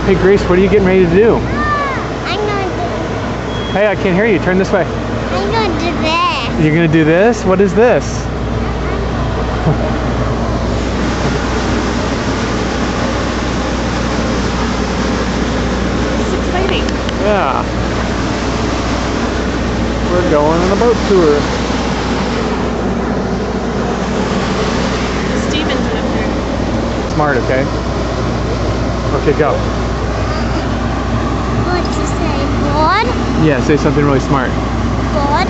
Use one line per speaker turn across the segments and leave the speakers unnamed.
Hey Grace, what are you getting ready to do?
I'm going to
Hey, I can't hear you. Turn this way.
I'm going to do this.
You're gonna do this? What is this?
It's exciting.
Yeah. We're going on a boat tour.
Steven's up there.
Smart, okay? Okay, go.
What to say? Board?
Yeah, say something really smart.
Board?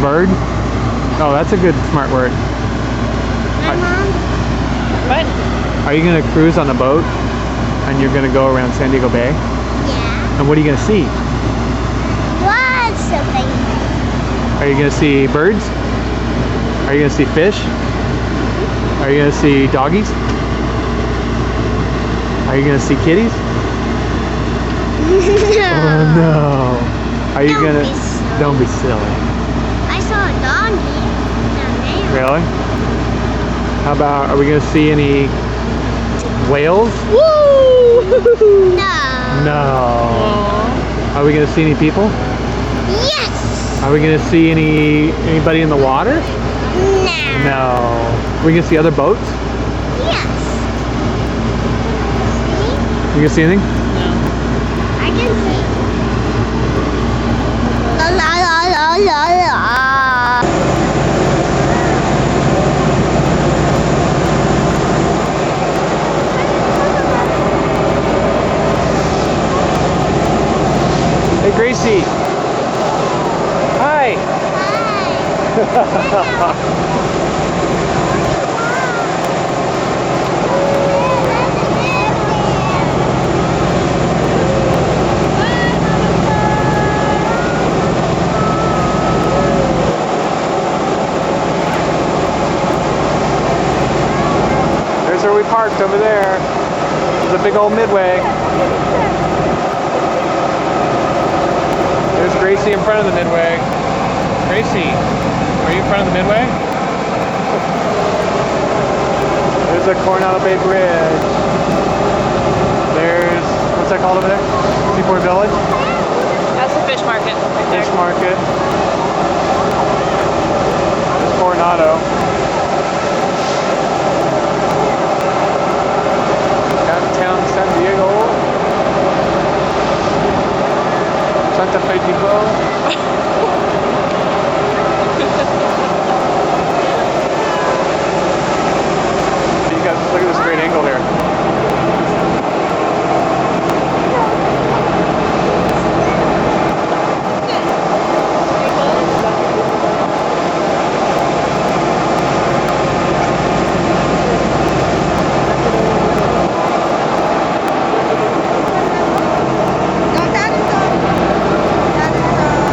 Bird? Oh, that's a good smart word.
My mom?
What?
Are you gonna cruise on a boat and you're gonna go around San Diego Bay?
Yeah.
And what are you gonna see?
Lots of things.
Are you gonna see birds? Are you gonna see fish? Are you gonna see doggies? Are you gonna see kitties? Oh no. Are you
Don't
gonna...
be silly.
Don't be silly.
I saw a doggy down there.
Really? How about, are we gonna see any whales?
Woo!
No.
No. Are we gonna see any people?
Yes.
Are we gonna see anybody in the water?
No.
No. Are we gonna see other boats?
Yes.
You gonna see anything?
I can see. La la la la la la.
Hey Gracie. Hi. There's where we parked over there. There's a big old Midway. There's Gracie in front of the Midway. Gracie, are you in front of the Midway? There's the Coronado Bay Bridge. There's, what's that called over there? Seaport Village?
That's the fish market. Right there.
Fish Market. There's Coronado. Downtown San Diego. Santa Fe Depot. You guys, look at this great angle here.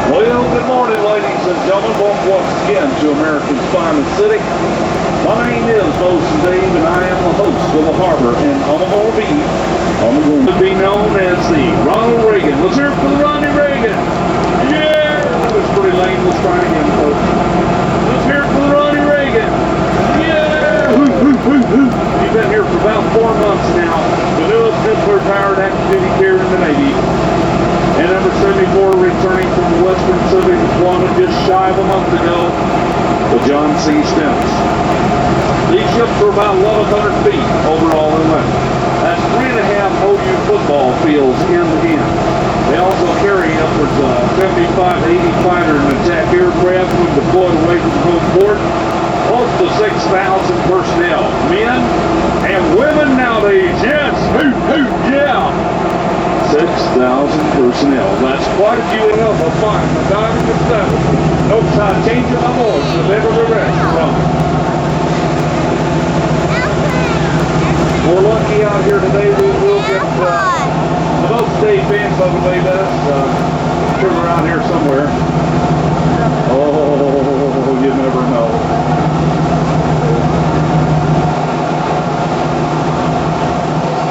Well, good morning, ladies and gentlemen. Welcome once again to America's finest city. My name is Moses Dave, and I am the host of the harbor in Omaha Beach. I'm going to be known as the Ronald Reagan. Let's hear it for the Ronnie Reagan. Yeah! That was pretty lame. Let's try it again, folks. Let's hear it for the Ronnie Reagan. Yeah! Woo, woo, woo, woo. You've been here for about 4 months now. The newest nuclear-powered active duty carrier in the Navy. And number 74, returning from the Western Pacific deployment just shy of a month ago, the John C. Stennis. These ships are about 1,100 feet overall in length. That's 3.5 OU football fields end to end. They also carry upwards of 75 to 80 fighter and attack aircraft when deployed away from home port. Close to 6,000 personnel, men and women nowadays. Yes, hoot, hoot, yeah. 6,000 personnel. That's quite a few enough. A fine, a diamond, and seven. Notice how I changed my voice to never the rest. We're lucky out here today. We will get the boat stay fans by the way does. Sure around here somewhere. Oh, you never know.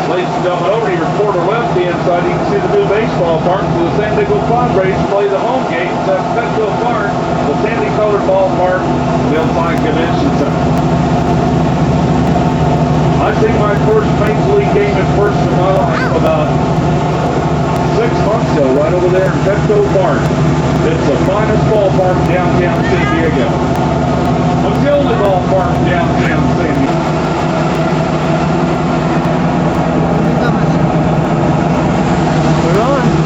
Ladies and gentlemen, over to your quarter left hand side, you can see the new baseball park for the San Diego Padres play the home games at Petco Park, the sandy-colored ballpark, the Hillside Convention Center. I think my first Major League game in person in my life about Bronx Show right over there in Petco Park. It's the finest ballpark in downtown San Diego. It's the only ballpark in downtown San Diego.
We're on.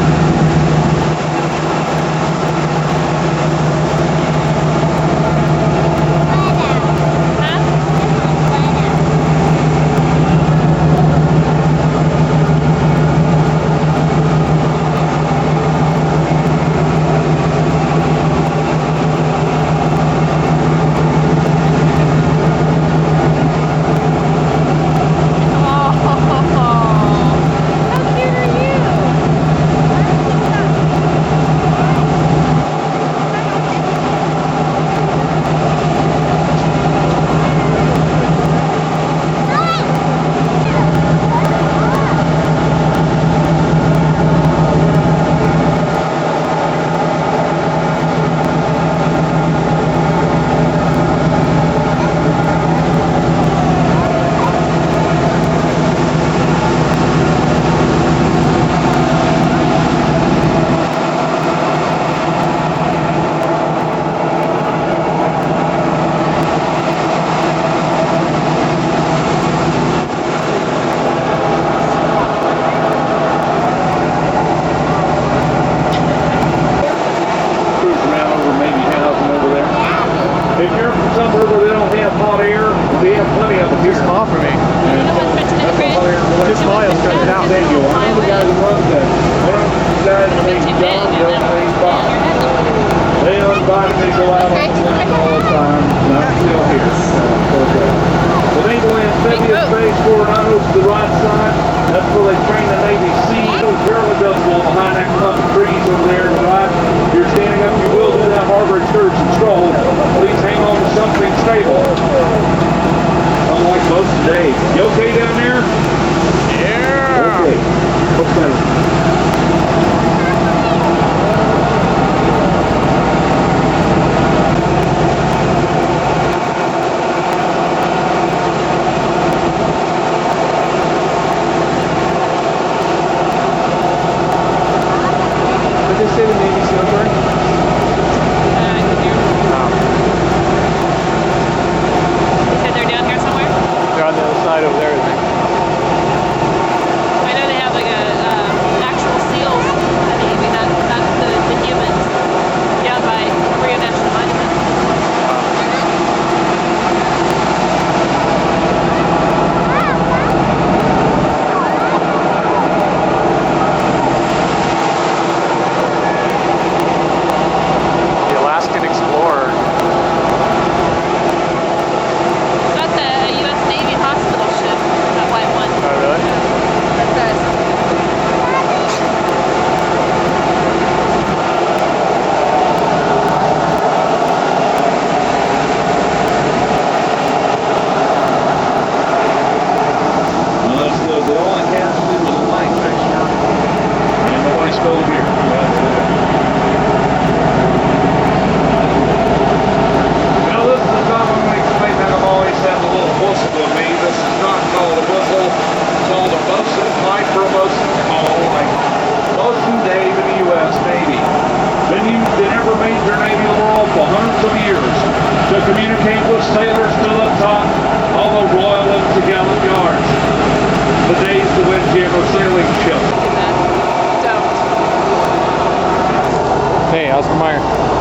Oscar Mayer.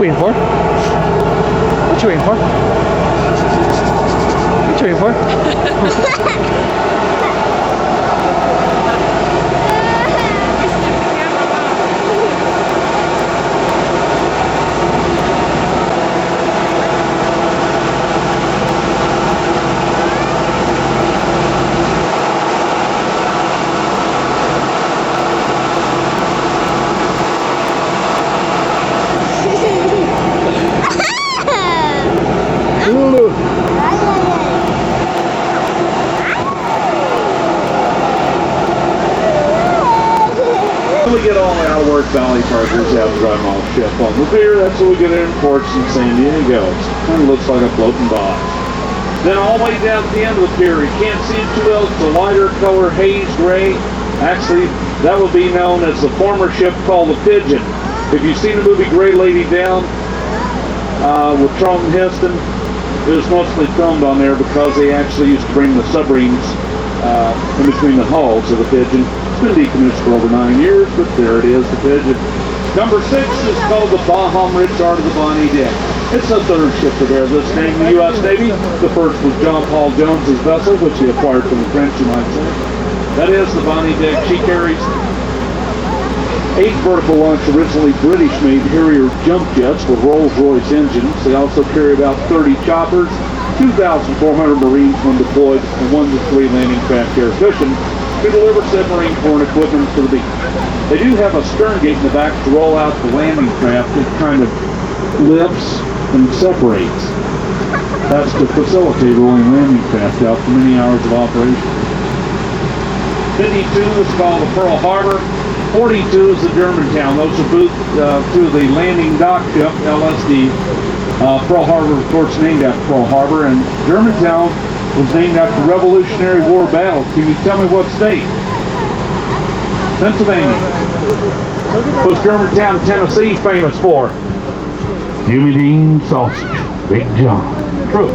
waiting for? What you waiting for? What you waiting for?
We get all the out-of-work Valley Parkers have dry malt chip on the beer. That's what we get in ports in San Diego. It kind of looks like a floating box. Then all the way down at the end of the pier, you can't see it too well. It's a lighter color haze gray. Actually, that would be known as the former ship called the Pigeon. If you've seen the movie Gray Lady Down with Charlton Heston, it was mostly filmed on there because they actually used to bring the submarines in between the hulls of the Pigeon. It's been decommissioned for over 9 years, but there it is, the Pigeon. Number 6 is called the Baham Richard of the Bonnie Dick. It's the third ship to bear this name in the U.S. Navy. The first was John Paul Jones's vessel, which he acquired from the French, you might say. That is the Bonnie Dick. She carries 8 vertical launch, originally British-made Harrier jump jets with Rolls-Royce engines. They also carry about 30 choppers, 2,400 Marines when deployed, and 1 to 3 landing craft air cushions to deliver submarine foreign equipment to the beach. They do have a stern gate in the back to roll out the landing craft. It kind of lifts and separates. That's to facilitate rolling landing craft out for many hours of operation. 52 is called the Pearl Harbor. 42 is the Germantown. Those are both to the landing dock ship, LSD. Pearl Harbor, of course, named after Pearl Harbor, and Germantown was named after Revolutionary War battles. Can you tell me what state? Pennsylvania. What's Germantown, Tennessee famous for? Jimmy Dean sausage. Big John. True.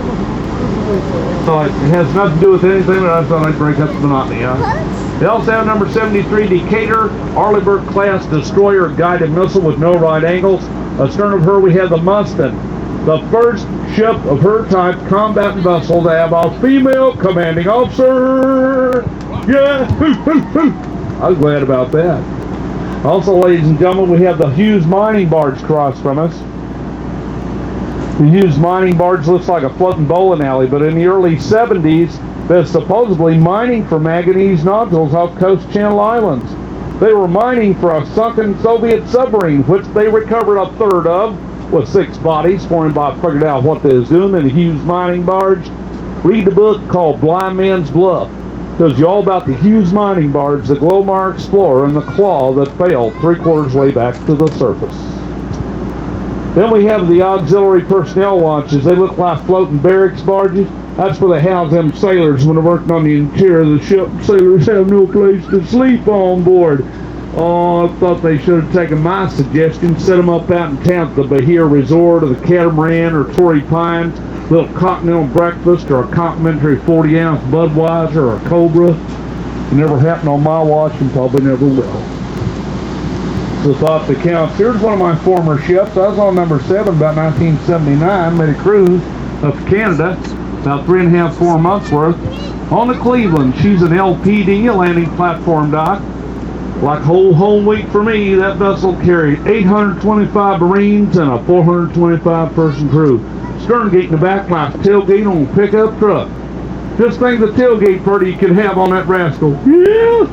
So it has nothing to do with anything, but I thought I'd break up the monotony, huh? They also have number 73 Decatur, Arleigh class destroyer guided missile with no right angles. Astern of her we have the Mustin, the first ship of her type combat vessel to have a female commanding officer. Yeah, I was glad about that. Also, ladies and gentlemen, we have the Hughes mining barge across from us. The Hughes mining barge looks like a floating bowling alley, but in the early 70s, they're supposedly mining for manganese nodules off Coast Channel Islands. They were mining for a sunken Soviet submarine, which they recovered a third of, with 6 bodies. Foreign Bob figured out what they was doing in the Hughes mining barge. Read the book called Blind Man's Bluff. Tells you all about the Hughes mining barge, the Glomar Explorer, and the Claw that failed 3/4 way back to the surface. Then we have the auxiliary personnel launches. They look like floating barracks barges. That's where they house them sailors when they're working on the interior of the ship. Sailors have no place to sleep on board. Oh, I thought they should have taken my suggestion, set them up out in town at the Bahia Resort or the Catamaran or Torrey Pines, little continental breakfast or a complimentary 40-ounce Budweiser or a Cobra. It never happened on my watch and probably never will. So thought the counts. Here's one of my former ships. I was on number 7 about 1979, made a cruise up to Canada, about 3.5, 4 months worth. On the Cleveland, she's an LPD, a landing platform dock. Like whole home week for me, that vessel carried 825 Marines and a 425 person crew. Stern gate in the back like a tailgate on a pickup truck. Just think the tailgate party you could have on that rascal. Yeah!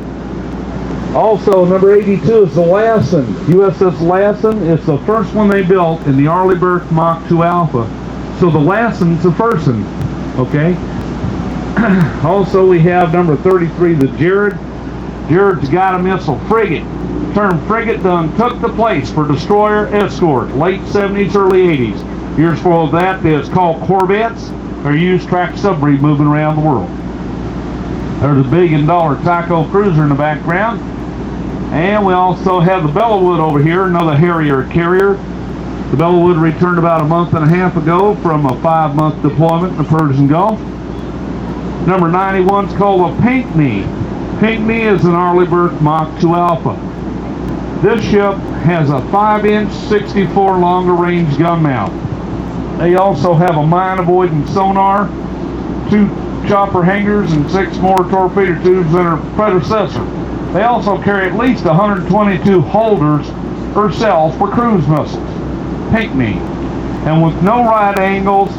Also, number 82 is the Lassen. USS Lassen is the first one they built in the Arleigh Burke Mach 2 Alpha. So the Lassen's the first one, okay? Also, we have number 33, the Jared. Jared's got a missile frigate. Term frigate done took the place for destroyer escort, late 70s, early 80s. Years before that, it's called corvettes. They're used track submarine moving around the world. There's a $1 billion Tyco cruiser in the background. And we also have the Bellawood over here, another Harrier carrier. The Bellawood returned about a month and a half ago from a 5-month deployment in the Persian Gulf. Number 91 is called a Pinckney. Pinckney is an Arleigh Burke Mach 2 Alpha. This ship has a 5-inch 64 longer range gun mount. They also have a mine avoidance sonar, 2 chopper hangars, and 6 more torpedo tubes than her predecessor. They also carry at least 122 holders or cells for cruise missiles. Pinckney. And with no right angles,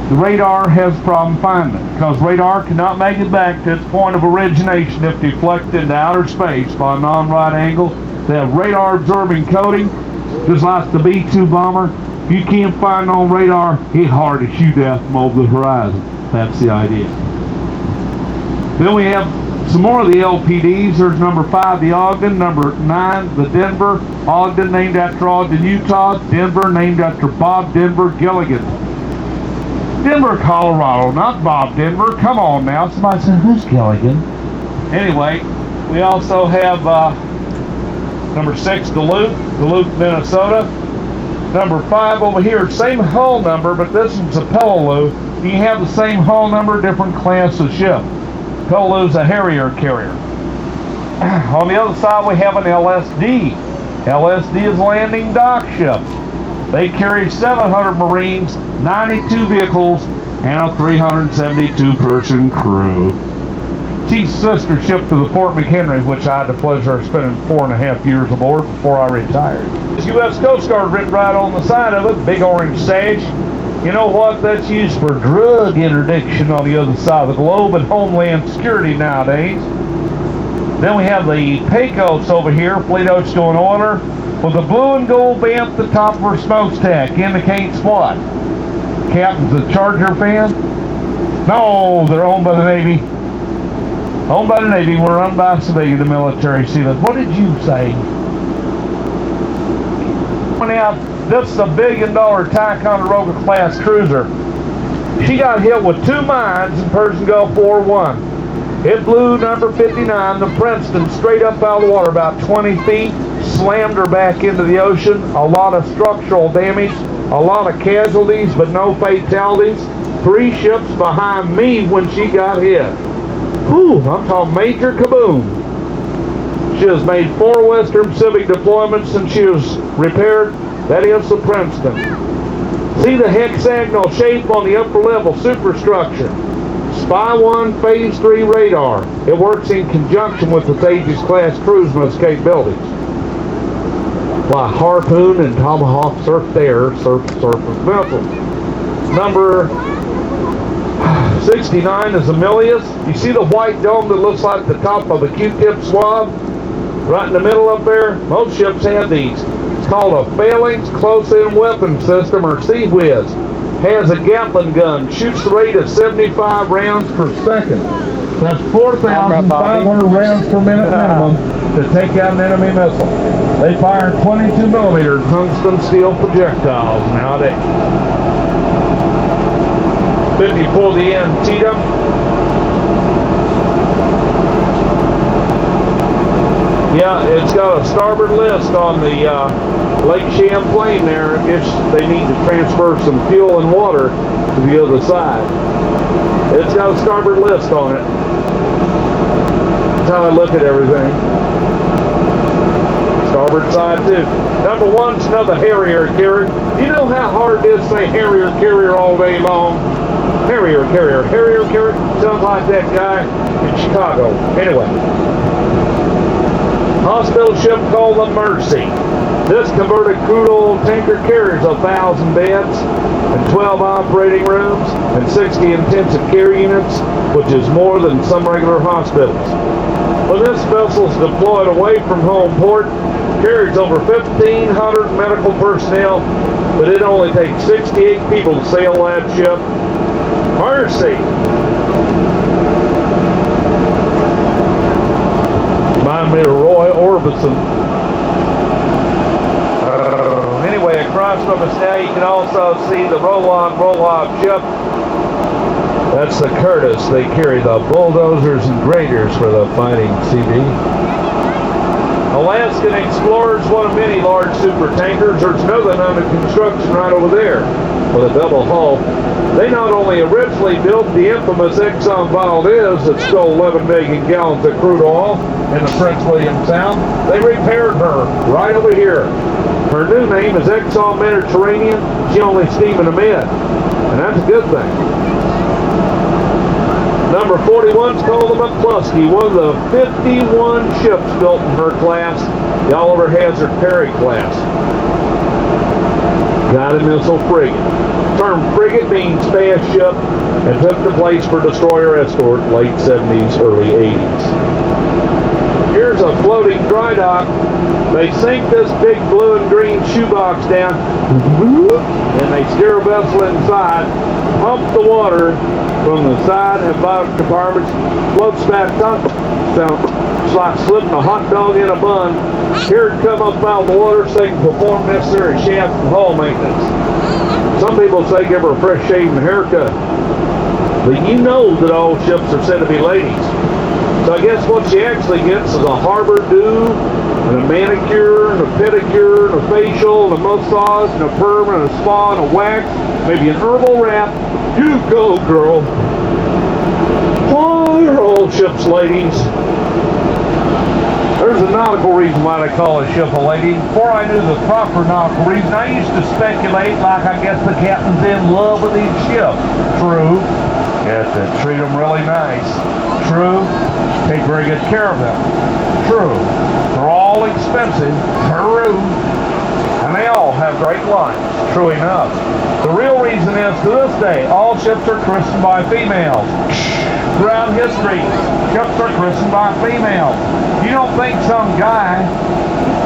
the radar has a problem finding it, because radar cannot make it back to its point of origination if deflected into outer space by a non-right angle. They have radar absorbing coating, just like the B-2 bomber. If you can't find on radar, it's hard to shoot at from over the horizon. That's the idea. Then we have some more of the LPDs. There's number 5, the Ogden, number 9, the Denver. Ogden named after Ogden, Utah. Denver named after Bob Denver Gilligan. Denver, Colorado, not Bob Denver. Come on now. Somebody said, who's Gilligan? Anyway, we also have number 6, Duluth, Minnesota. Number 5 over here, same hull number, but this one's a Peleliu. You have the same hull number, different class of ship. Peleliu's a Harrier carrier. On the other side, we have an LSD. LSD is landing dock ship. They carry 700 Marines, 92 vehicles, and a 372-person crew. Chief sister ship to the Fort McHenry, which I had the pleasure of spending 4.5 years aboard before I retired. The U.S. Coast Guard written right on the side of it, big orange sash. You know what? That's used for drug interdiction on the other side of the globe and Homeland Security nowadays. Then we have the Pecos over here, Fleet Ocean Oiler, with a blue and gold band at the top of her smokestack. Indicates what? Captain's a Charger fan? No, they're owned by the Navy. Owned by the Navy, we're run by civilian, the military. See that? What did you say? Now, this is a $1 billion Ticonderoga class cruiser. She got hit with 2 mines in Persian Gulf War I. It blew number 59, the Princeton, straight up out of the water, about 20 feet, slammed her back into the ocean. A lot of structural damage, a lot of casualties, but no fatalities. 3 ships behind me when she got hit. Whew, I'm talking major kaboom. She has made 4 Western Pacific deployments since she was repaired. That is the Princeton. See the hexagonal shape on the upper level superstructure. Spy 1 Phase 3 radar. It works in conjunction with the Aegis class cruise missiles capabilities. Why, Harpoon and Tomahawk surface-to-air, surface-to-surface missiles. Number 69 is Amelius. You see the white dome that looks like the top of a Q-tip swab? Right in the middle up there? Most ships have these. It's called a Phalanx Close-In Weapon System, or CWIS. Has a Gatling gun. Shoots the rate of 75 rounds per second. That's 4,500 rounds per minute minimum to take out an enemy missile. They fire 22mm tungsten steel projectiles nowadays. 54 the Antietam. Yeah, it's got a starboard list on the Lake Champlain there. They need to transfer some fuel and water to the other side. It's got a starboard list on it. That's how I look at everything. Starboard side too. Number 1's another Harrier carrier. You know how hard it is to say Harrier carrier all day long? Harrier carrier. Harrier carrier. Sounds like that guy in Chicago. Anyway. Hospital ship called the Mercy. This converted crude oil tanker carries 1,000 beds and 12 operating rooms and 60 intensive care units, which is more than some regular hospitals. When this vessel is deployed away from home port, carries over 1,500 medical personnel, but it only takes 68 people to sail that ship. Mercy. Remind me of Roy Orbison. Anyway, across from us now you can also see the roll-on, roll-off ship. That's the Curtis. They carry the bulldozers and graders for the fighting CD. Alaskan Explorer is one of many large super tankers. There's another under construction right over there with a double hull. They not only originally built the infamous Exxon Valdez that stole 11 million gallons of crude oil in the Prince William Sound, they repaired her right over here. Her new name is Exxon Mediterranean. She only steaming a mid, and that's a good thing. Number 41 is called the McCluskey, one of the 51 ships built in her class, the Oliver Hazard Perry class. Guided missile frigate. The term frigate means fast ship and took the place for destroyer escort late 70s, early 80s. Here's a floating dry dock. They sink this big blue and green shoebox down, and they steer a vessel inside, pump the water from the side and bottom compartments, floats back up. So it's like slipping a hot dog in a bun. Here it come up out of the water so they can perform necessary shaft and hull maintenance. Some people say give her a fresh shaven haircut. But you know that all ships are said to be ladies. So I guess what she actually gets is a harbor do, and a manicure, and a pedicure, and a facial, and a massage, and a perm, and a spa, and a wax, maybe an herbal wrap. You go, girl. Oh, they're all ships ladies. There's a nautical reason why they call a ship a lady. Before I knew the proper nautical reason, I used to speculate like I guess the captain's in love with these ships. True. Yes, they treat them really nice. True. Take very good care of them. True. They're all expensive. True. And they all have great lines. True enough. The real reason is, to this day, all ships are christened by females. Throughout history, ships are christened by females. You don't think some guy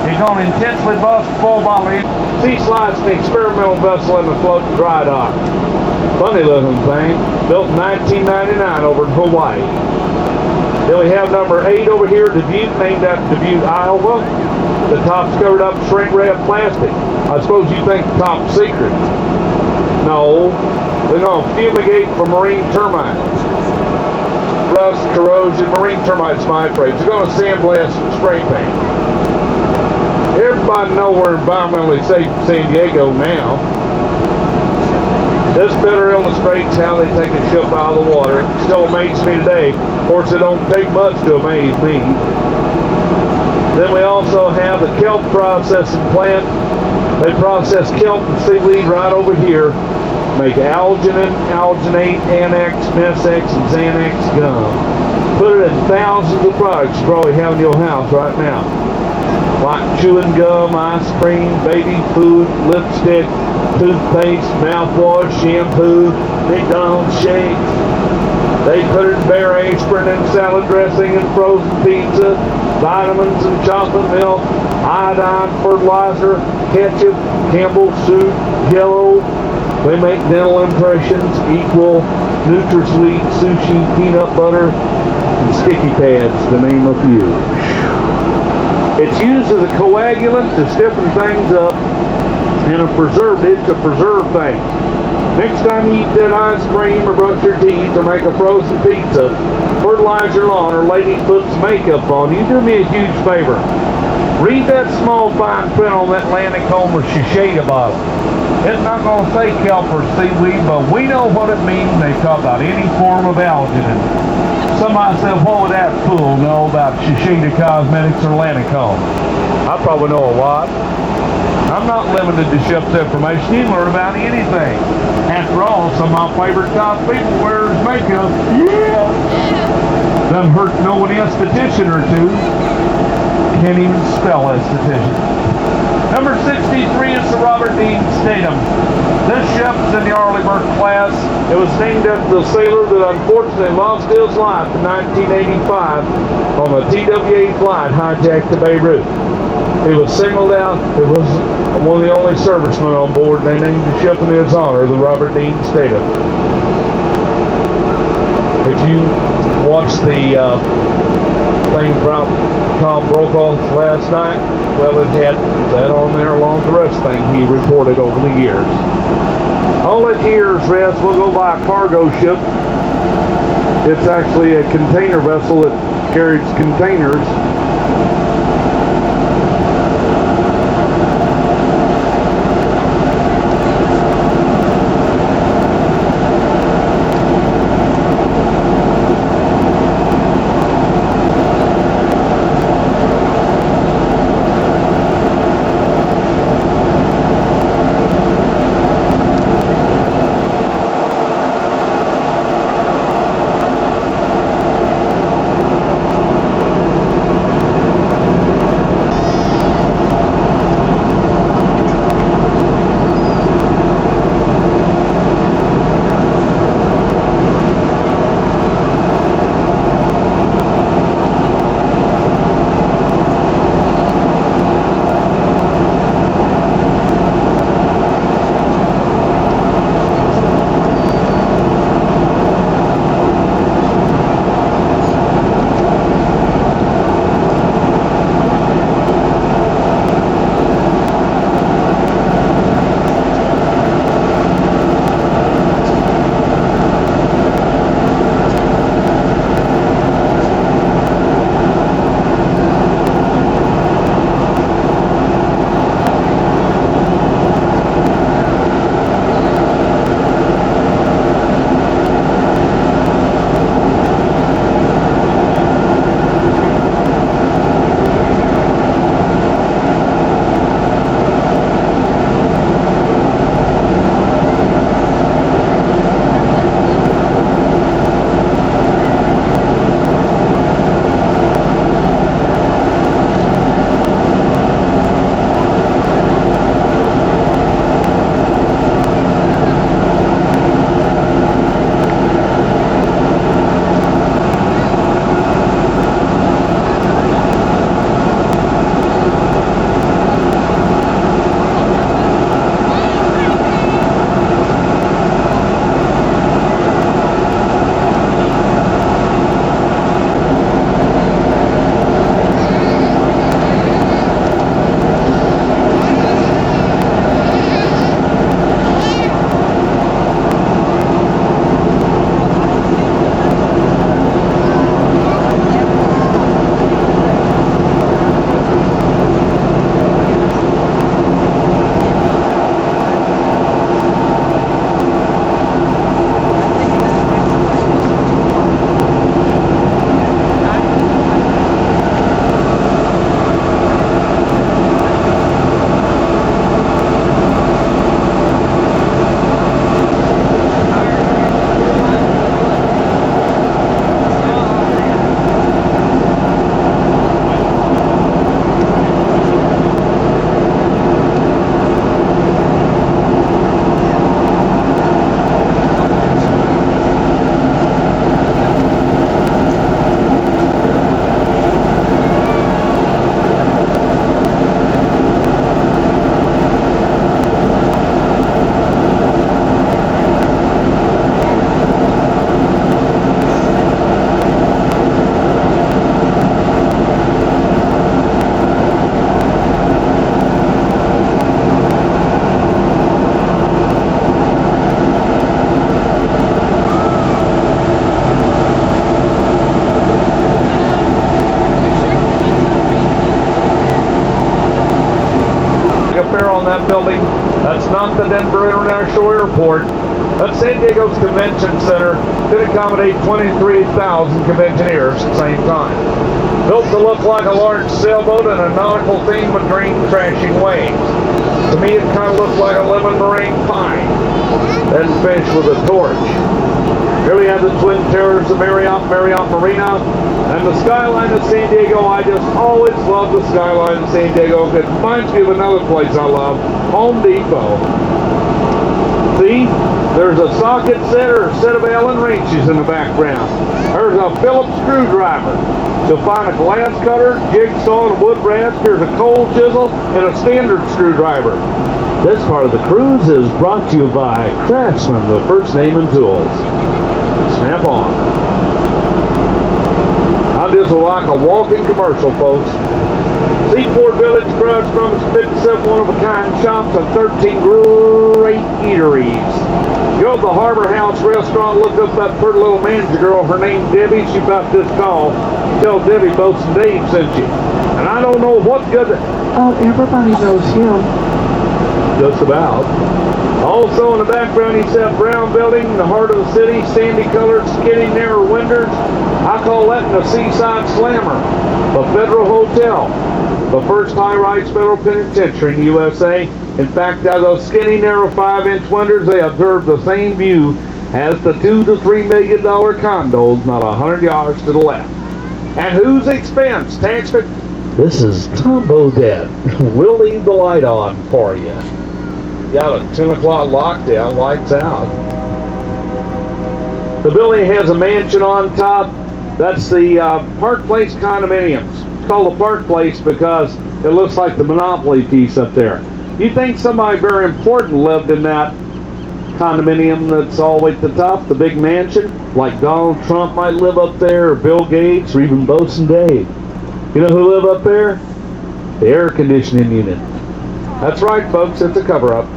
is going to intentionally bust full bottle sea slides an experimental vessel in the floating dry dock. Funny looking thing, built in 1999 over in Hawaii. Then we have number 8 over here, Dubuque, named after Dubuque, Iowa. The top's covered up with shrink wrap plastic. I suppose you think the top's secret. No, they're going to fumigate for marine termites. Rust, corrosion, marine termites, my phrase. They're going to sandblast and spray paint. Everybody know we're environmentally safe in San Diego now. This bitter illustrates how they take a ship out of the water. It still amazes me today. Of course, it don't take much to amaze me. Then we also have the kelp processing plant. They process kelp and seaweed right over here. Make alginate, alginate, annex, Messex, and Xanax gum. Put it in thousands of products you probably have in your house right now. Like chewing gum, ice cream, baby food, lipstick, toothpaste, mouthwash, shampoo, McDonald's shake. They put it in Bear aspirin and salad dressing and frozen pizza, vitamins and chocolate milk, iodine, fertilizer, ketchup, Campbell's soup, Jello. They make dental impressions, equal, NutraSweet, sushi, peanut butter, and sticky pads, to name a few. It's used as a coagulant to stiffen things up and a preservative to preserve things. Next time you eat that ice cream or brush your teeth or make a frozen pizza, fertilize your lawn, or ladies put some makeup on, you do me a huge favor. Read that small fine print on that Lancome or Shiseido bottle. It's not going to say kelp or seaweed, but we know what it means when they talk about any form of alginate. Somebody said, what would that fool know about Shiseido Cosmetics or Lancome? I probably know a lot. I'm not limited to ship's information. You can learn about anything. After all, some of my favorite top people wears makeup. Yeah! Doesn't hurt to know an esthetician or two. Can't even spell esthetician. Number 63 is the Robert Dean Statham. This ship is in the Arleigh Burke class. It was named after the sailor that unfortunately lost his life in 1985 on a TWA flight hijacked to Beirut. He was singled out. It was one of the only servicemen on board. They named the ship in his honor, the Robert Dean Statham. If you watched the thing about Tom Brokaw last night, well, it had that on there along with the rest thing he reported over the years. All that year's rest, we'll go by a cargo ship. It's actually a container vessel that carries containers. San Diego's convention center could accommodate 23,000 conventioneers at the same time. Built to look like a large sailboat and a nautical theme with green crashing waves. To me, it kind of looks like a lemon meringue pie. Then fish with a torch. Here we have the Twin Towers of Marriott Marina, and the skyline of San Diego. I just always love the skyline of San Diego. It reminds me of another place I love, Home Depot. See, there's a socket set or a set of Allen wrenches in the background. There's a Phillips screwdriver. You'll find a glass cutter, jigsaw, and a wood rasp. Here's a coal chisel and a standard screwdriver. This part of the cruise is brought to you by Craftsman, the first name and tools. Snap on. I just like a walking commercial, folks. Seaport Village crowds from its 57 one-of-a-kind shops and 13 great eateries. Go to the Harbor House restaurant, look up that pretty little manager girl. Her name's Debbie. She about this tall. Tell Debbie Bosun Dave sent you. And I don't know what good. Everybody knows him. Just about. Also in the background, you see that brown building in the heart of the city, sandy-colored, skinny, narrow windows. I call that the Seaside Slammer, the Federal Hotel, the first high-rise federal penitentiary in the USA. In fact, out of those skinny, narrow 5-inch windows, they observe the same view as the $2 to $3 million condos, not 100 yards to the left. At whose expense? Taxpayer. This is Tom Bodette. We'll leave the light on for you. Got a 10 o'clock lockdown, lights out. The building has a mansion on top. That's the Park Place condominiums. It's called the Park Place because it looks like the Monopoly piece up there. You think somebody very important lived in that condominium that's all the way at the top, the big mansion? Like Donald Trump might live up there, or Bill Gates, or even Bosun Dave. You know who live up there? The air conditioning unit. That's right, folks, it's a cover-up.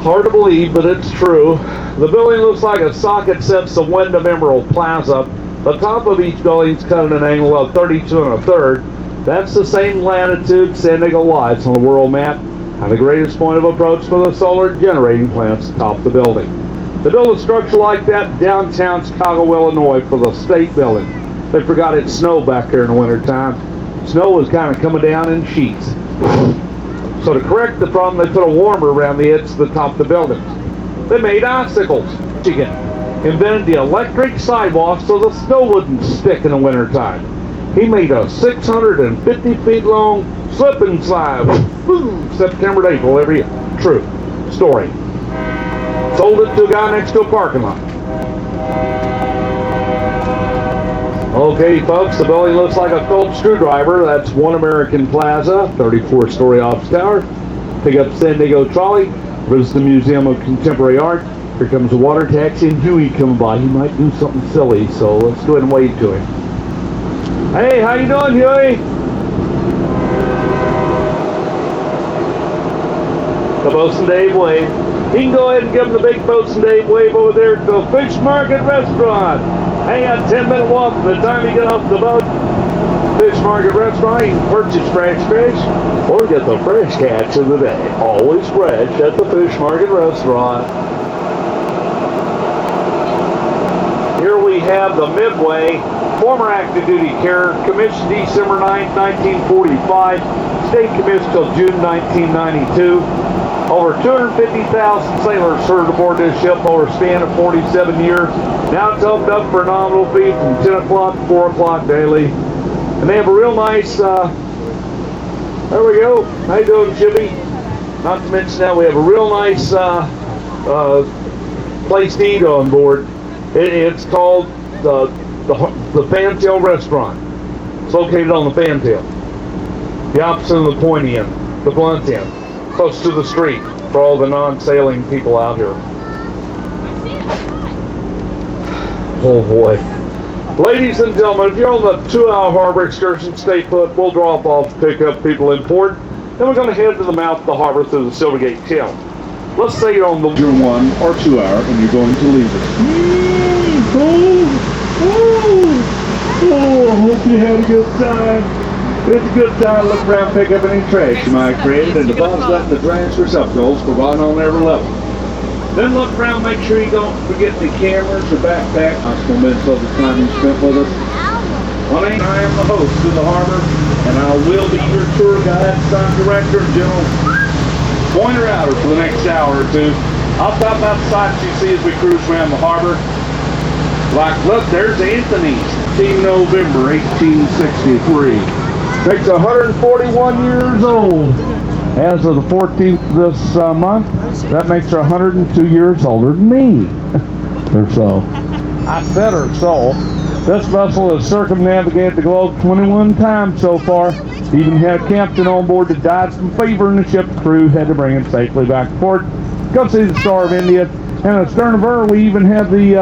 Hard to believe, but it's true. The building looks like a socket sets of Wyndham Emerald Plaza. The top of each building is cut at an angle of 32 1/3. That's the same latitude San Diego lies on the world map, and the greatest point of approach for the solar generating plants atop the building. To build a structure like that downtown Chicago, Illinois, for the state building, they forgot it snowed back there in the wintertime. Snow was kind of coming down in sheets. So to correct the problem, they put a warmer around the edge of the top of the buildings. They made icicles. Chicken invented the electric sidewalk so the snow wouldn't stick in the wintertime. He made a 650 feet long slip and slide. Boom, September to April every year. True story. Sold it to a guy next to a parking lot. Okay, folks, the building looks like a Phillips screwdriver. That's One American Plaza, 34-story office tower. Pick up San Diego trolley, visit the Museum of Contemporary Art. Here comes a water taxi and Huey coming by. He might do something silly, so let's go ahead and wave to him. Hey, how you doing, Huey? The Bosun Dave wave. You can go ahead and give him the big Bosun Dave wave over there at the Fish Market Restaurant. Hang on, 10-minute walk from the time you get off the boat. Fish Market Restaurant, you can purchase fresh fish or get the fresh catch of the day. Always fresh at the Fish Market Restaurant. Here we have the Midway, former active duty carrier, commissioned December 9, 1945, stayed commissioned till June 1992. Over 250,000 sailors served aboard this ship over a span of 47 years. Now it's opened up for a nominal fee from 10 o'clock to 4 o'clock daily. And they have a real nice, there we go. How you doing, Chippy? Not to mention that we have a real nice place to eat on board. It's called the Fantail Restaurant. It's located on the Fantail. The opposite of the pointy end, the blunt end. Close to the street for all the non-sailing people out here. Oh boy. Ladies and gentlemen, if you're on the 2-hour harbor excursion, stay put. We'll drop off to pick up people in port. Then we're going to head to the mouth of the harbor through the Silvergate Channel. Let's say you're on the 1 or 2 hour and you're going to leave it. I hope you had a good time. It's a good time to look around, pick up any trash you might have created, and deposit that in the trash receptacles provided on every level. Then look around, make sure you don't forget the cameras or backpack. I was convinced of the time you spent with us. My name, I am the host of the harbor, and I will be your tour guide, sign director, and general pointer outer for the next hour or two. I'll talk about the sights you see as we cruise around the harbor. Like, look, there's Anthony's, 18 November 1863. Makes 141 years old. As of the 14th this month, that makes her 102 years older than me. Or so. I said her so. This vessel has circumnavigated the globe 21 times so far. Even had a captain on board that died from fever, and the ship's crew had to bring him safely back to port. Go see the Star of India. And astern of her, we even had the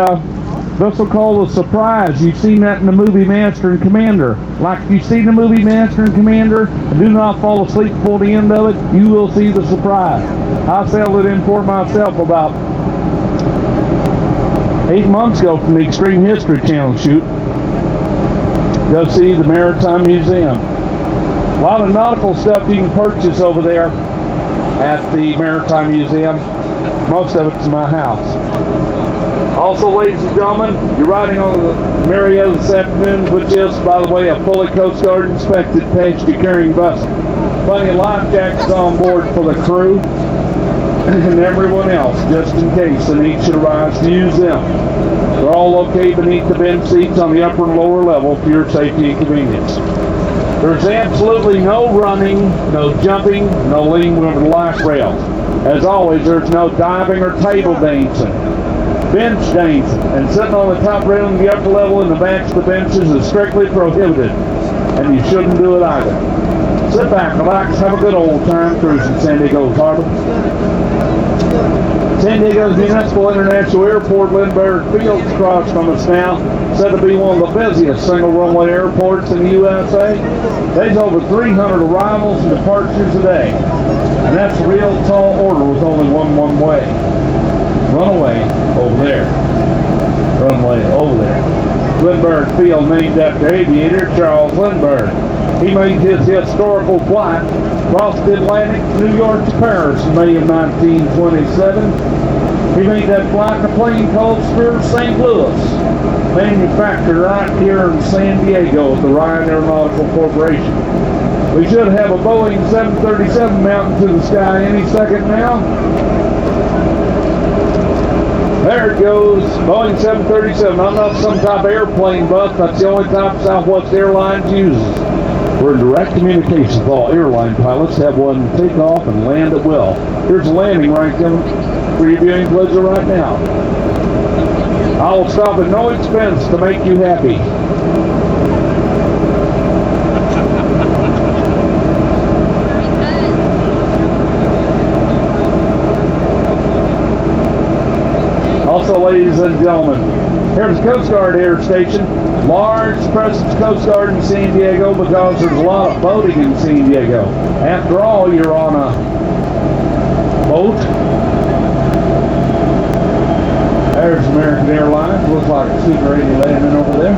vessel called the Surprise. You've seen that in the movie Master and Commander. Like you've seen the movie Master and Commander, and do not fall asleep before the end of it, you will see the Surprise. I sailed it in port myself about 8 months ago from the Extreme History Channel shoot. Go see the Maritime Museum. A lot of nautical stuff you can purchase over there at the Maritime Museum. Most of it's in my house. Also, ladies and gentlemen, you're riding on the Marietta this afternoon, which is, by the way, a fully Coast Guard inspected passenger carrying vessel. Plenty of life jackets on board for the crew and everyone else, just in case the need should arise to use them. They're all located beneath the bench seats on the upper and lower level for your safety and convenience. There's absolutely no running, no jumping, no leaning over the life rails. As always, there's no diving or table dancing. Bench dancing and sitting on the top rail in the upper level in the backs of the benches is strictly prohibited, and you shouldn't do it either. Sit back, relax, have a good old time cruising San Diego's harbor. San Diego's Municipal International Airport, Lindbergh Field's across from us now, said to be one of the busiest single runway airports in the USA. There's over 300 arrivals and departures a day, and that's a real tall order with only one way. Runaway over there. Runway over there. Lindbergh Field named after aviator Charles Lindbergh. He made his historical flight across the Atlantic from New York to Paris in May of 1927. He made that flight in a plane called Spirit St. Louis, manufactured right here in San Diego at the Ryan Aeronautical Corporation. We should have a Boeing 737 mounting to the sky any second now. There it goes, Boeing 737. I'm not some type of airplane buff. That's the only type Southwest Airlines uses. We're in direct communication with all airline pilots. Have one take off and land at will. Here's a landing right coming for your viewing pleasure right now. I will stop at no expense to make you happy. Also, ladies and gentlemen, here's Coast Guard Air Station. Large presence Coast Guard in San Diego because there's a lot of boating in San Diego. After all, you're on a boat. There's American Airlines. Looks like a Super 80 landing over there.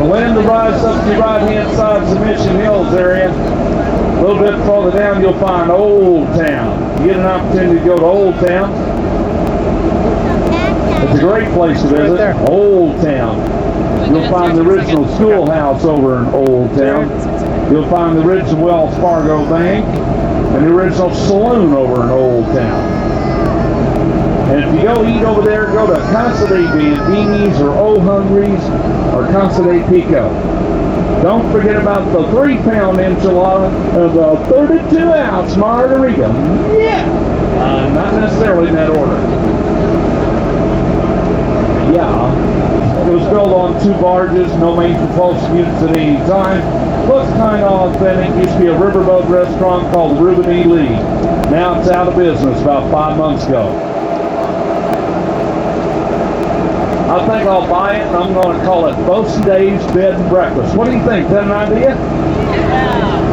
The land to rise up to the right-hand side of the Mission Hills area. A little bit further down, you'll find Old Town. You get an opportunity to go to Old Town. It's a great place to visit. Right, Old Town. You'll find the original schoolhouse over in Old Town. You'll find the original Wells Fargo Bank and the original saloon over in Old Town. And if you go eat over there, go to Casa de Bandini's or O Hungry's or Casa de Pico. Don't forget about the 3-pound enchilada and the 32-ounce margarita. Yeah! Not necessarily in that order. Yeah. It was built on 2 barges, no main propulsion units at any time. Looks kind of authentic. Used to be a riverboat restaurant called Reuben E. Lee. Now it's out of business about 5 months ago. I think I'll buy it and I'm going to call it Bosun Dave's Bed and Breakfast. What do you think? Is that an idea?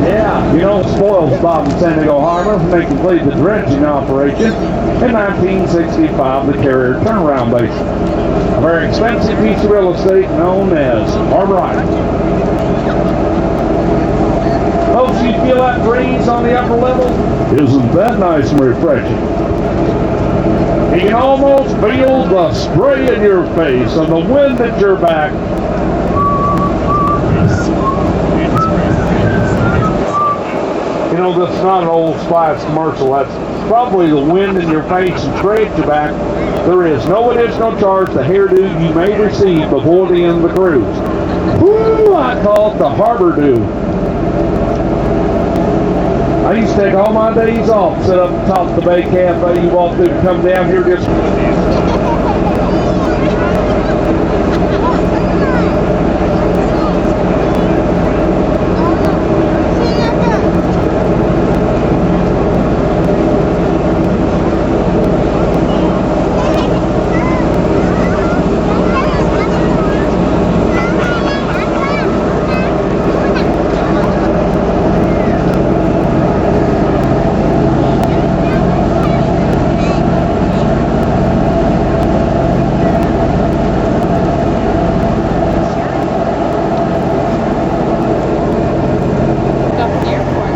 Yeah. You know, it spoils Bob and San Diego Harbor when they completed the dredging operation in 1965, the Carrier Turnaround Basin. A very expensive piece of real estate known as Harbor Island. Folks, you feel that breeze on the upper level? Isn't that nice and refreshing? You can almost feel the spray in your face and the wind at your back. You know, that's not an Old Spice commercial. That's probably the wind in your face and spray at your back. There is no additional charge to hairdo you may receive before the end of the cruise. Woo, I call it the Harbor Dew. I used to take all my days off, sit up top of the Bay Cafe, you walk through, come down here just...
Go from the airport.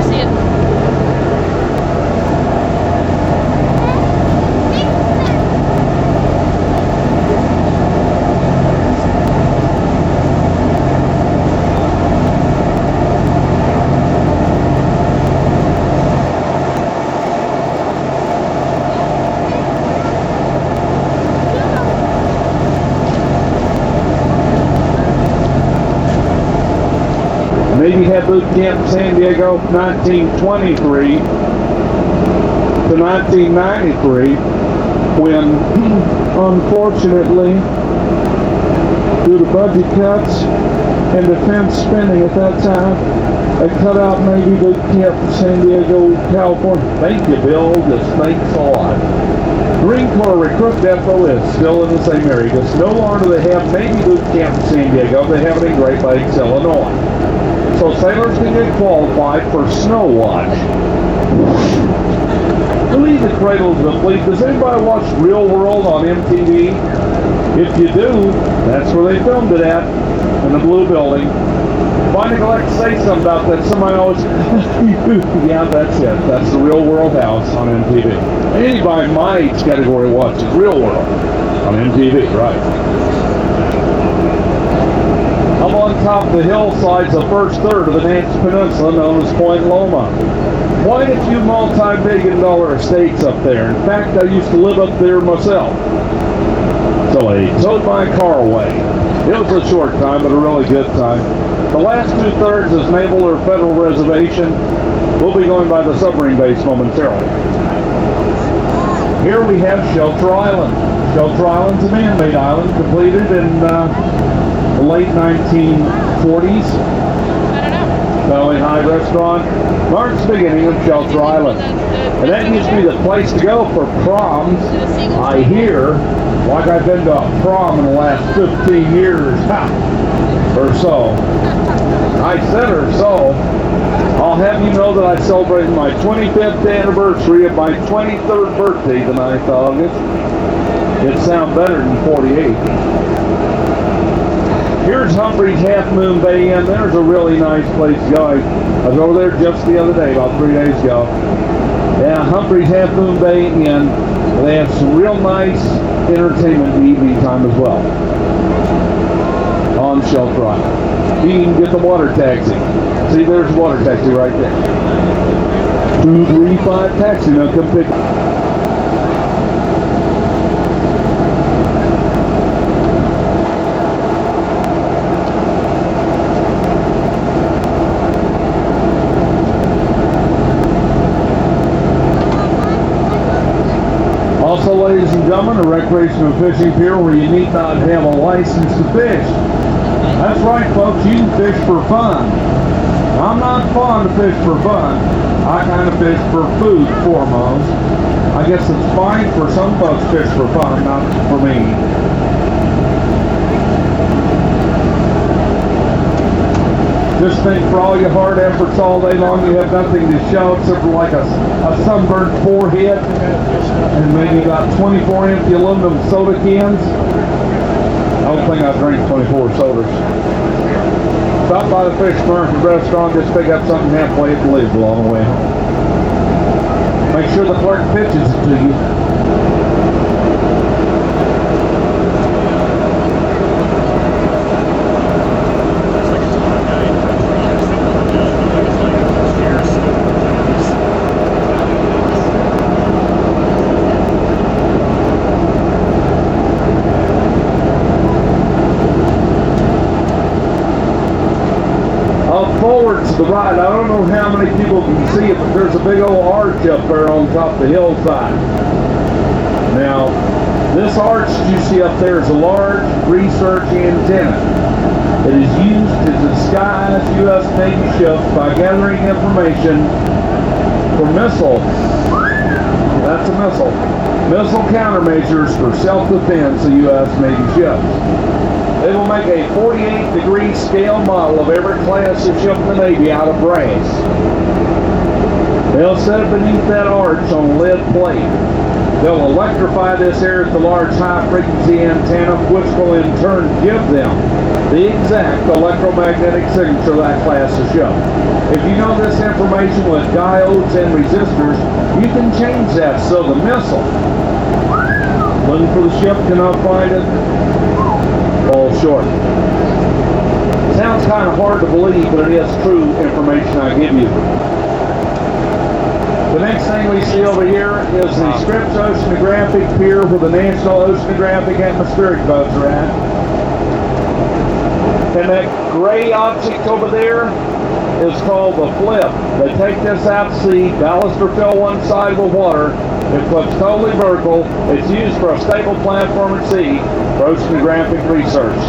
See it?
Maybe had boot camp in San Diego from 1923 to 1993 when, unfortunately, due to budget cuts and defense spending at that time, they cut out Navy boot camp in San Diego, California. Thank you, Bill. Just thanks a lot. Marine Corps Recruit Depot is still in the same area. Just no longer do they have Navy boot camp in San Diego. They have it in Great Lakes, Illinois. So sailors can get qualified for Snow Watch. Leave the cradle to the fleet. Does anybody watch Real World on MTV? If you do, that's where they filmed it at, in the blue building. Find a like to say something about that. Somebody always, yeah, that's it. That's the Real World house on MTV. Anybody in my age category watches Real World on MTV, right? I'm on top of the hillsides, the first third of the Nance Peninsula, known as Point Loma. Quite a few multi-million-dollar estates up there. In fact, I used to live up there myself. So I towed my car away. It was a short time, but a really good time. The last two-thirds is naval or federal reservation. We'll be going by the submarine base momentarily. Here we have Shelter Island. Shelter Island's a man-made island completed in the late 1940s.
I don't know.
Valley High Restaurant marks the beginning of Shelter Island. And that used to be the place to go for proms. I hear, like I've been to a prom in the last 15 years, or so. I said or so. I'll have you know that I celebrated my 25th anniversary of my 23rd birthday the 9th of August. It sounds better than 48. Here's Humphreys Half Moon Bay Inn. There's a really nice place to go. I was over there just the other day, about 3 days ago. Yeah, Humphreys Half Moon Bay Inn. They have some real nice entertainment in the evening time as well. On Shelter Island. You can get the water taxi. See, there's the water taxi right there. 235 taxi. Now come pick. Also, ladies and gentlemen, a recreational fishing pier where you need not have a license to fish. That's right, folks, you can fish for fun. I'm not fond of fish for fun. I kind of fish for food foremost. I guess it's fine for some folks to fish for fun, not for me. Just think, for all your hard efforts all day long, you have nothing to show except for like a sunburned forehead, and maybe about 24 empty aluminum soda cans. I don't think I drank 24 sodas. Stop by the Fish Market restaurant, just pick up something halfway and leave along the way home. Make sure the clerk pitches it to you. Forward to the right, I don't know how many people can see it, but there's a big old arch up there on top of the hillside. Now, this arch you see up there is a large research antenna. It is used to disguise U.S. Navy ships by gathering information for missiles. That's a missile. Missile countermeasures for self-defense of U.S. Navy ships. They will make a 48-degree scale model of every class of ship in the Navy out of brass. They'll set it beneath that arch on a lead plate. They'll electrify this area with the large high-frequency antenna, which will in turn give them the exact electromagnetic signature of that class of ship. If you know this information with diodes and resistors, you can change that so the missile, looking for the ship, cannot find it, fall short. Sounds kind of hard to believe, but it is true information I give you. The next thing we see over here is the Scripps Oceanographic Pier where the National Oceanographic Atmospheric boats are at. And that gray object over there is called the flip. They take this out to sea, ballast or fill one side with water. It flips totally vertical. It's used for a stable platform at sea for oceanographic research.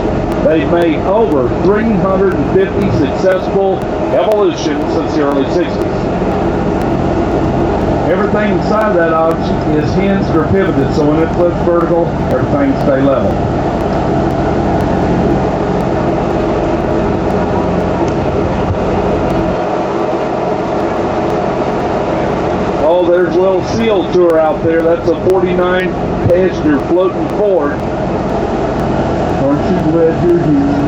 They've made over 350 successful evolutions since the early 60s. Everything inside that object is hinged or pivoted, so when it flips vertical, everything stays level. Oh, there's a little SEAL tour out there. That's a 49-passenger floating Ford. Aren't you glad you're here?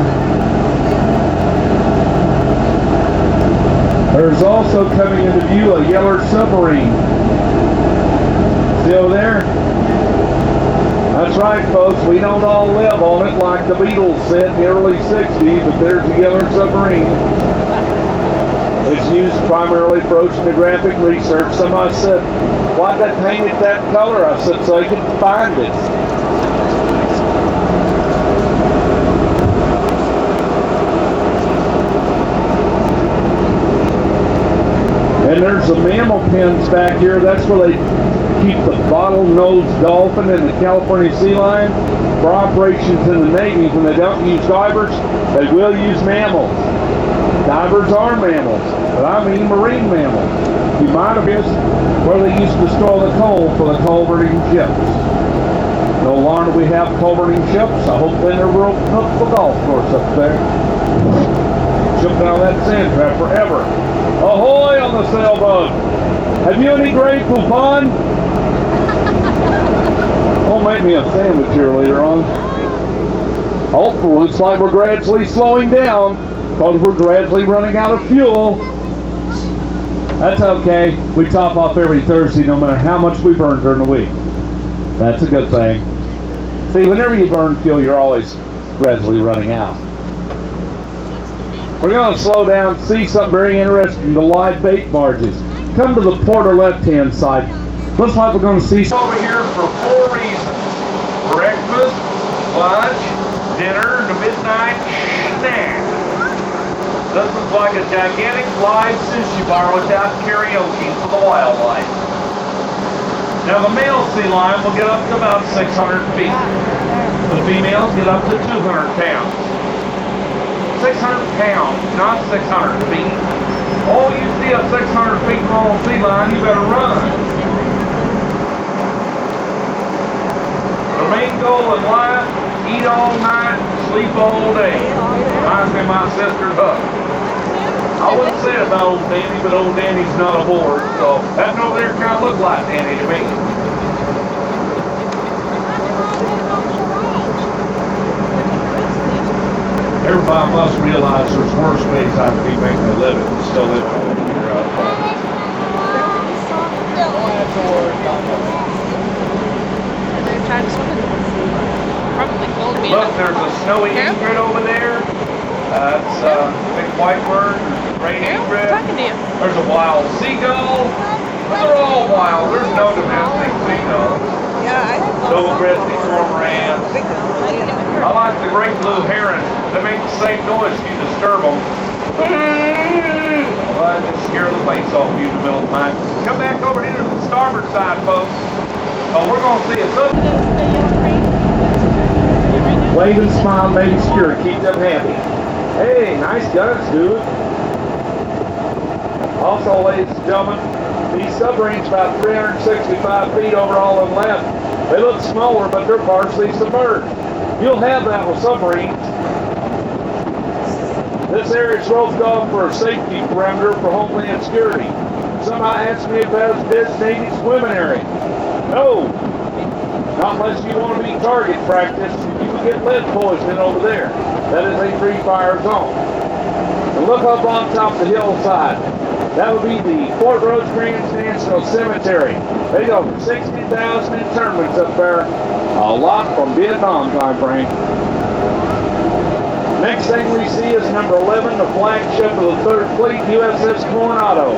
There's also coming into view a yellow submarine. See over there? That's right, folks. We don't all live on it like the Beatles said in the early 60s, but there's a yellow submarine. It's used primarily for oceanographic research. Somebody said, why'd they paint it that color? I said, so they could find it. And there's the mammal pens back here. That's where they keep the bottlenose dolphin and the California sea lion. For operations in the Navy, when they don't use divers, they will use mammals. Divers are mammals, but I mean marine mammals. You might have guessed where they used to store the coal for the coal-burning ships. No longer we have coal-burning ships. I hope they never open up the golf course up there. Ship down that sand trap forever. Ahoy on the sailboat! Have you any Grey Poupon? Don't make me a sandwich here later on. Oh, looks like we're gradually slowing down because we're gradually running out of fuel. That's okay. We top off every Thursday no matter how much we burn during the week. That's a good thing. See, whenever you burn fuel, you're always gradually running out. We're going to slow down, see something very interesting, the live bait barges. Come to the port or left-hand side. Looks like we're going to see over here for 4 reasons. Breakfast, lunch, dinner, and a midnight snack. This looks like a gigantic live sushi bar without karaoke for the wildlife. Now the male sea lion will get up to about 600 feet. The females get up to 200 pounds. 600 pounds, not 600 feet. Oh, you see a 600 feet long sea lion, you better run. The main goal in life, eat all night, sleep all day. Reminds me of my sister's husband. I wouldn't say it about old Danny, but old Danny's not aboard, so that over there kind of looked like Danny to me. Everybody must realize there's worse ways I could be making a living and still living over here out front.
They're trying to swim in the probably cold being
Look, there's a snowy egret over there. That's a big white bird. Great egret.
talking to you.
There's a wild seagull. They're all wild. There's no domestic seagulls. No grizzly cormorants. I like the great blue heron. They make the same noise if you disturb them. Well, that just scare the face off you in the middle of the night. Come back over here to the starboard side, folks. Oh, we're going to see a good. Wave and smile, baby secure. Keep them happy. Hey, nice guns, dude. Also, ladies and gentlemen, these submarines about 365 feet overall and left. They look smaller, but they're partially submerged. You'll have that with submarines. This area is roped off for a safety perimeter for Homeland Security. Somebody asked me if that was a designated swimming area. No, not unless you want to be target practice. You can get lead poisoning over there. That is a free fire zone. And look up on top of the hillside. That would be the Fort Rosecrans National Cemetery. They got 60,000 internments up there. A lot from Vietnam time frame. Next thing we see is number 11, the flagship of the 3rd Fleet, USS Coronado.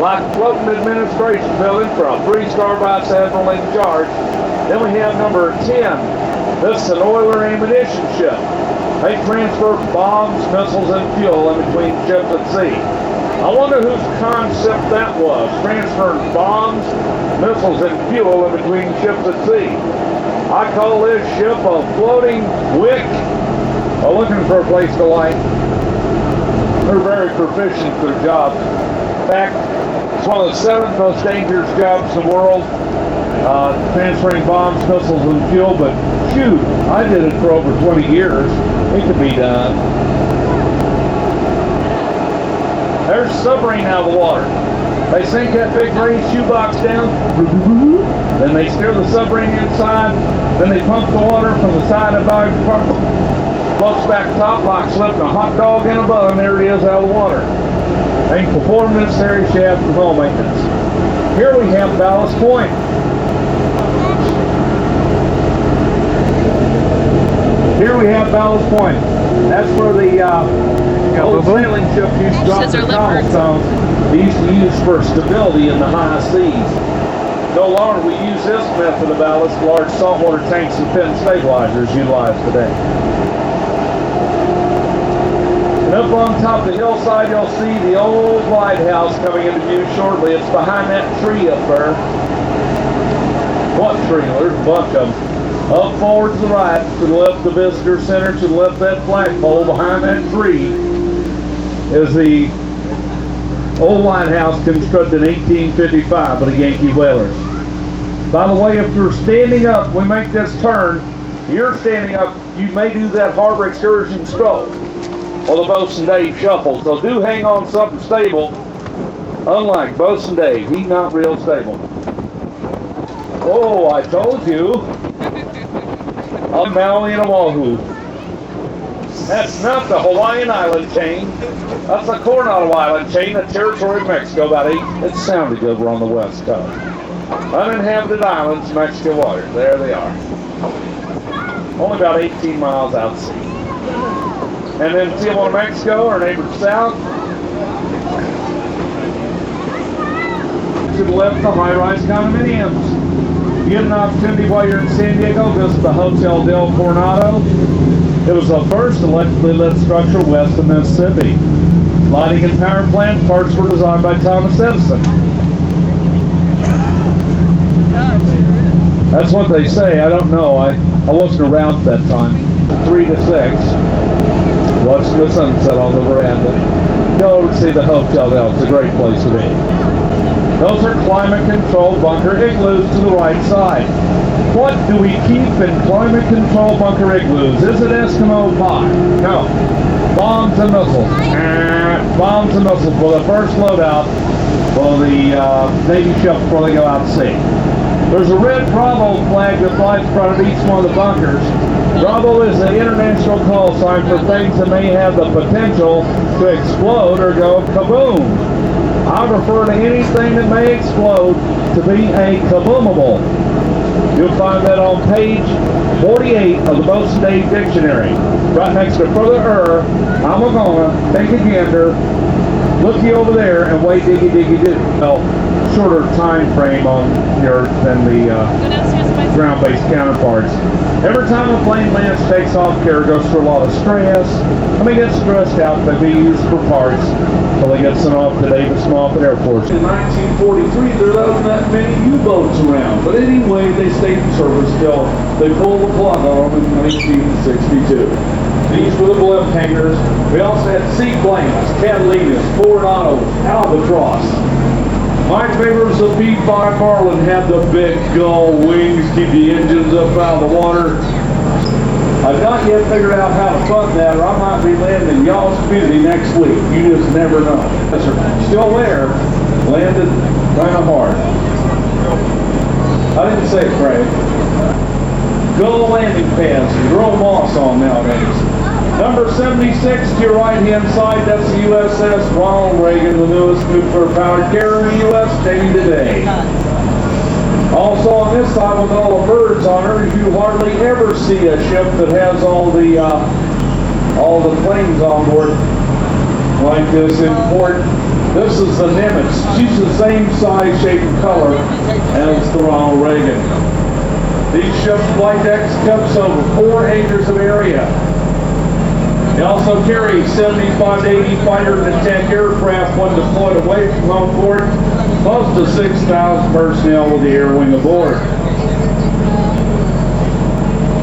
Like a floating administration building for a 3-star vice admiral in charge. Then we have number 10. This is an oiler ammunition ship. They transfer bombs, missiles, and fuel in between ships at sea. I wonder whose concept that was, transferring bombs, missiles, and fuel in between ships at sea. I call this ship a floating wick. Looking for a place to light. They're very proficient at their jobs. In fact, it's one of the 7th most dangerous jobs in the world, transferring bombs, missiles, and fuel, but shoot, I did it for over 20 years. It could be done. There's a submarine out of the water. They sink that big green shoebox down, then they steer the submarine inside, then they pump the water from the side of the floats back top like slipping a hot dog in a bun. There it is out of the water. They perform this necessary shaft for hull maintenance. Here we have Ballast Point. Here we have Ballast Point. That's where the old sailing ship used to drop their cobblestones. They used to use for stability in the high seas. No longer we use this method of ballast. Large saltwater tanks and fin stabilizers utilized today. And up on top of the hillside, you'll see the old lighthouse coming into view shortly. It's behind that tree up there. What tree? There's a bunch of them. Up forward to the right, to the left, the visitor center, to the left, that flagpole. Behind that tree is the old lighthouse constructed in 1855 by the Yankee whalers. By the way, if you're standing up, we make this turn, you're standing up, you may do that harbor excursion stroke or the Bosun Dave shuffle. So do hang on something stable, unlike Bosun Dave. He's not real stable. Oh, I told you. on Maui and Oahu. That's not the Hawaiian island chain. That's the Coronado Island chain, the territory of Mexico. About 8. It sounded good. We're on the west coast. Uninhabited islands, Mexican waters. There they are. Only about 18 miles out to sea. And then Tijuana, Mexico, our neighbor south. To the left, the high-rise condominiums. You get an opportunity while you're in San Diego, visit the Hotel Del Coronado. It was the first electrically lit structure west of Mississippi. Lighting and power plant parts were designed by Thomas Edison. That's what they say. I don't know. I wasn't around at that time. 3 to 6. Watching the sunset on the veranda. Go over and see the Hotel Del. It's a great place to be. Those are climate-controlled bunker igloos to the right side. What do we keep in climate-controlled bunker igloos? Is it Eskimo pie? No. Bombs and missiles. Bombs and missiles for the first loadout for the Navy ship before they go out to sea. There's a red Bravo flag that flies in front of each one of the bunkers. Bravo is the international call sign for things that may have the potential to explode or go kaboom. I refer to anything that may explode to be a kaboomable. You'll find that on page 48 of the Boat State Dictionary. Right next to further I'm gonna take a gander, look you over there, and wait diggy diggy do. Well, shorter time frame on the Earth than the ground-based counterparts. Every time a plane lands, takes off, carrier goes through a lot of stress. When they get stressed out, they be used for parts until they get sent off to Davis Moffett Airport. In 1943, there wasn't that many U-boats around, but anyway, they stayed in service till they pulled the plug on them in 1962. These were the blimp hangars. We also had seaplanes, Catalinas, Coronados, Albatross. My favorite was the B-5 Marlin, had the big gull wings, keep the engines up out of the water. I've not yet figured out how to fund that, or I might be landing in y'all's community next week. You just never know. Yes, sir. Still there, landed kind of hard. I didn't say it, Craig. Gull landing pads, throw moss on nowadays. Number 76 to your right-hand side, that's the USS Ronald Reagan, the newest nuclear-powered carrier in the U.S. Navy today. Also on this side with all the birds on her, you hardly ever see a ship that has all the planes on board like this in port. This is the Nimitz. She's the same size, shape, and color as the Ronald Reagan. These ships' flight decks covers over 4 acres of area. They also carry 75 to 80 fighter and attack aircraft when deployed away from home port. Close to 6,000 personnel with the air wing aboard.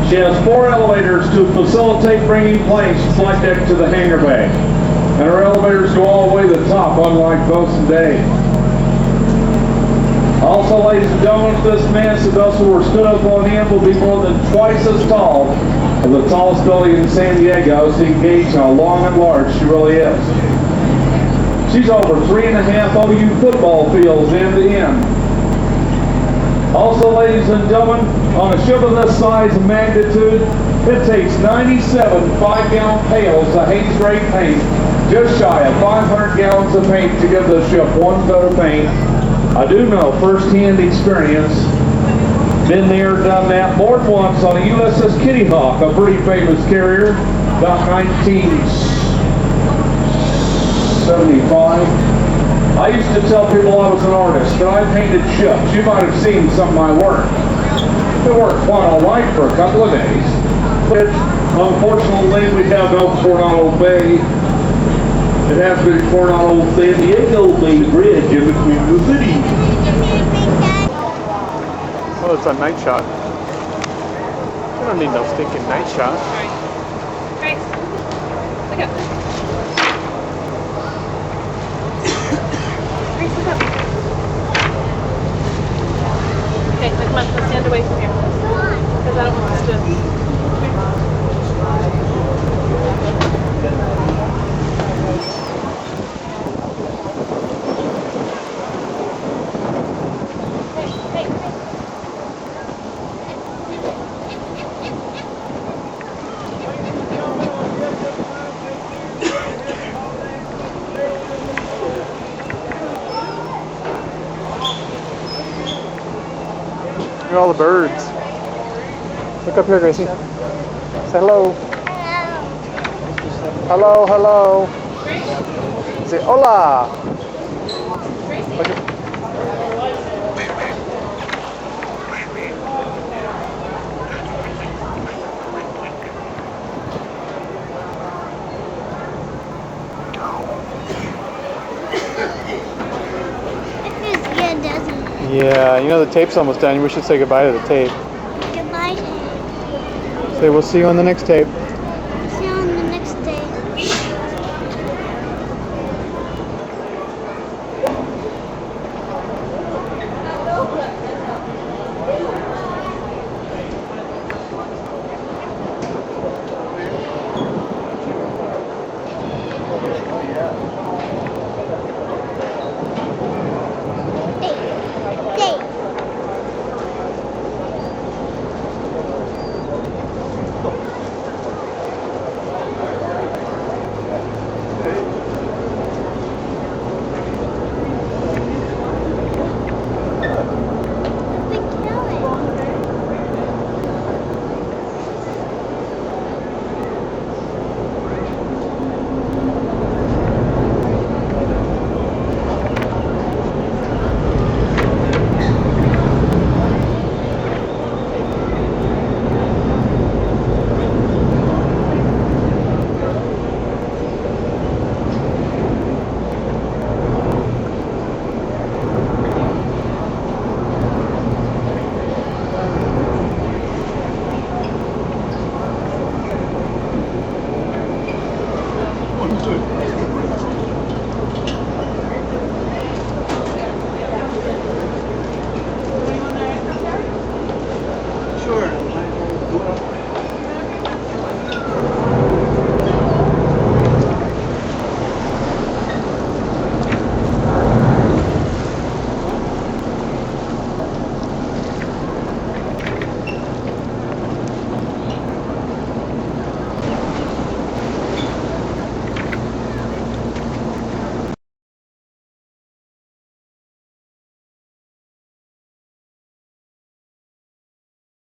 She has 4 elevators to facilitate bringing planes from flight deck to the hangar bay. And her elevators go all the way to the top, unlike Bosun Day. Also, ladies and gentlemen, if this massive vessel were stood up on end, will be more than twice as tall as the tallest building in San Diego, so you can gauge how long and large she really is. She's over 3.5 OU football fields end to end. Also, ladies and gentlemen, on a ship of this size and magnitude, it takes 97 5-gallon pails of Hays grade paint, just shy of 500 gallons of paint to give the ship 1 coat of paint. I do know first-hand experience. Been there, done that more than once on a USS Kitty Hawk, a pretty famous carrier, about 1975. I used to tell people I was an artist, but I painted ships. You might have seen some of my work. It worked quite all right for a couple of days. But unfortunately, we have no Coronado Bay. It has been Coronado San Diego Bay Bridge in between the cities.
Oh, it's a night shot. I don't need no stinking night shot.
Grace, look up. Grace, look up. Okay, come on, let's stand away from here. Because I don't want us to...
Look at all the birds. Look up here, Gracie. Say hello. Hello, hello. Say hola. Look at-
It feels good, doesn't it?
Yeah, you know the tape's almost done. We should say goodbye to the tape.
Goodbye.
Say we'll see you on the next tape.